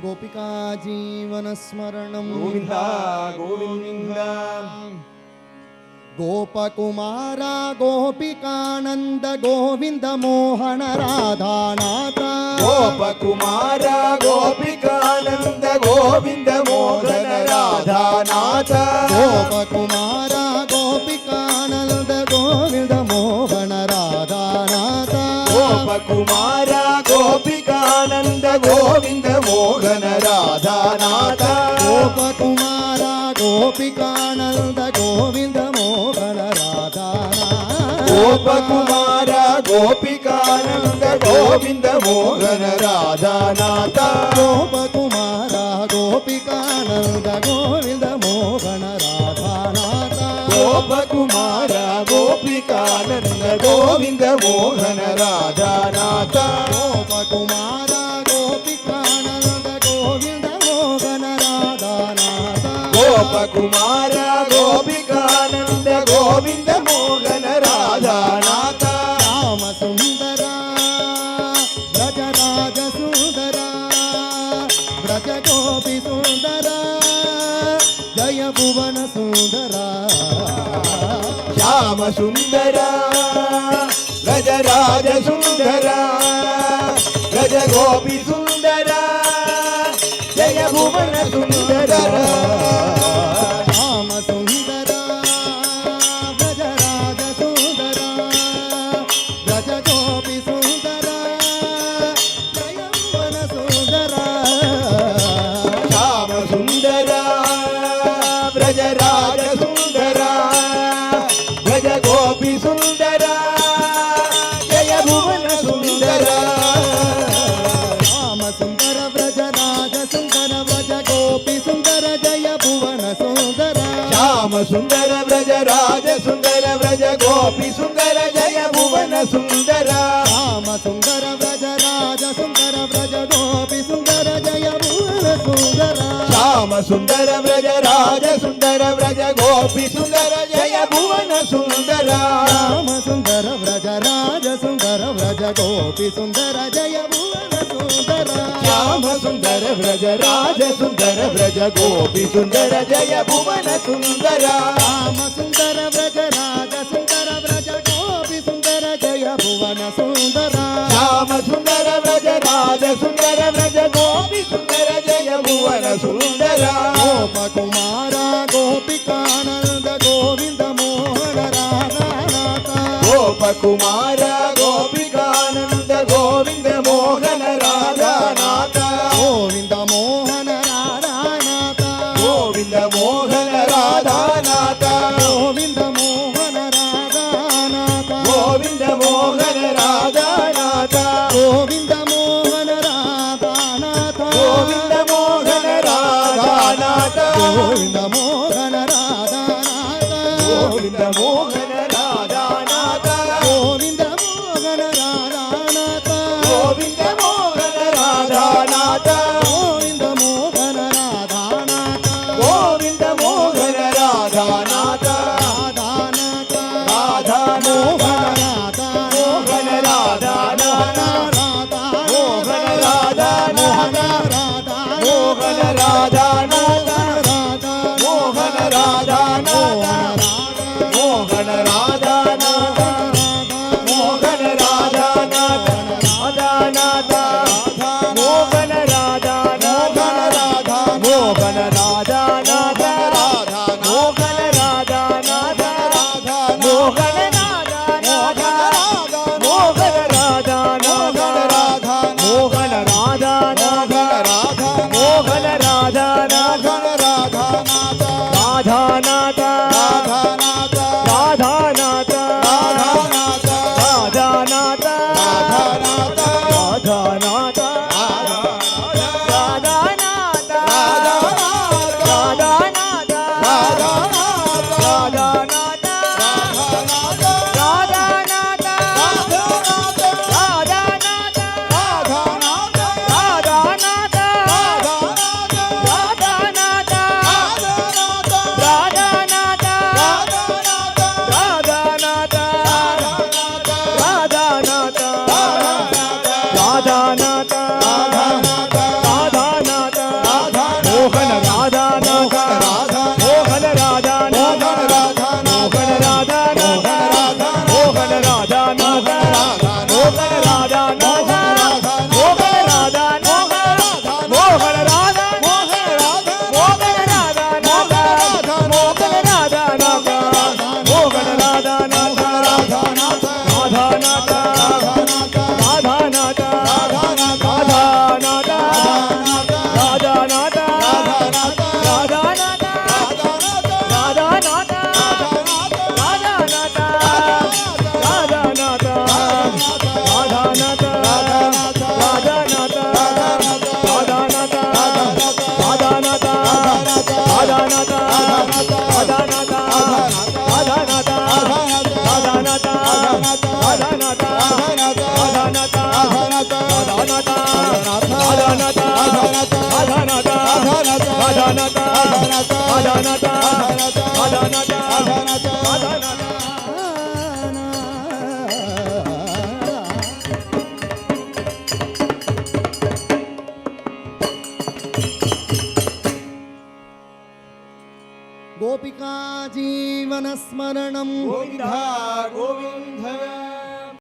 गोपिका जीवनस्मरणं गोविन्द गोविन्द गोपकुमार गोपिकानन्द गोविन्द मोहन राधानाथ गोपकुमार गोपिकानन्द गोविन्द मोहन राधानाथ गोपकुमार गोपिकानन्द गोविन्द मोहन राधानाथ गोपकुमार गोपिकानन्द गोविन्द मोहन राधानाथ गोपकुमार गोपिकानन्द गोविन्द मोहन राधानाथ गोपकुमार गोपिकानन्द गोविन्द मोहन राधानाथ गोपकुमार गोपिकानन्द गोविन्द मोहन राधानाथ गोपकुमार गोपिकानन्द गोविन्द मोहन राधानाथ गोपकुमार गोपिकानन्द गोविन्द मोहन राधानाथ गोपकुमार गोपिकानन्द गोविन्द मोहन राधानाथ राम सुन्दर व्रजराज सुन्दर व्रज गोपी सुन्दर जय भुवन सुन्दर श्याम सुन्दर व्रजराज सुन्दर व्रज गोपी सुन्दर जय भुवन सुन्दर राम सुन्दर व्रजराज सुन्दर व्रज गोपी सुन्दर जय भुवन सुन्दर श्याम सुन्दर व्रजराज सुन्दर व्रज गोपी सुन्दर जय भुवन सुन्दर राम सुन्दर व्रजराज सुन्दर व्रज गोपी सुन्दर जय भुवन सुन्दर श्याम सुन्दर व्रजराज सुन्दर व्रज गोपी सुन्दर जय भुवन सुन्दर राम सुन्दर व्रजराज सुन्दर व्रज गोपी सुन्दर जय भुवन सुन्दर श्याम सुन्दर व्रजराज सुन्दर व्रज गोपी सुन्दर जय भुवन सुन्दर राम सुन्दर व्रजराज सुन्दर व्रज गोपी सुन्दर जय भुवन सुन्दर श्याम सुन्दर व्रजराज सुन्दर व्रज गोपी सुन्दर जय भुवन सुन्दर राम सुन्दर व्रजराज सुन्दर व्रज गोपी सुन्दर जय भुवन सुन्दर श्याम सुन्दर व्रजराज सुन्दर व्रज गोपी सुन्दर जय भुवन सुन्दर गोपकुमार गोपिकानन्द गोविन्द मोहन राधानाथ गोपकुमार गोपिकानन्द गोविन्द मोहन राधानाथ गोविन्द मोहन राधानाथ गोविन्द मोहन राधानाथ गोविन्द मोहन राधानाथ गोविन्द मोहन राधानाथ गोविन्द मोहन राधानाथ गोविन्द मोहन राधानाथ गोविन्द मोहन राधानाथ गोविन्द मोहन राधानाथ गोविन्द ರಾಧಾನಾಥ ರಾಧಾನಾಥ ರಾಧಾನಾಥ ರಾಧಾನಾಥ ರಾಧಾನಾಥ ರಾಧಾನಾಥ ರಾಧಾನಾಥ ರಾಧಾನಾಥ ರಾಧಾನಾಥ ರಾಧಾನಾಥ ಗೋಪಿಕಾ ಜೀವನ ಸ್ಮರಣಂ ಗೋವಿಂದ ಗೋವಿಂದ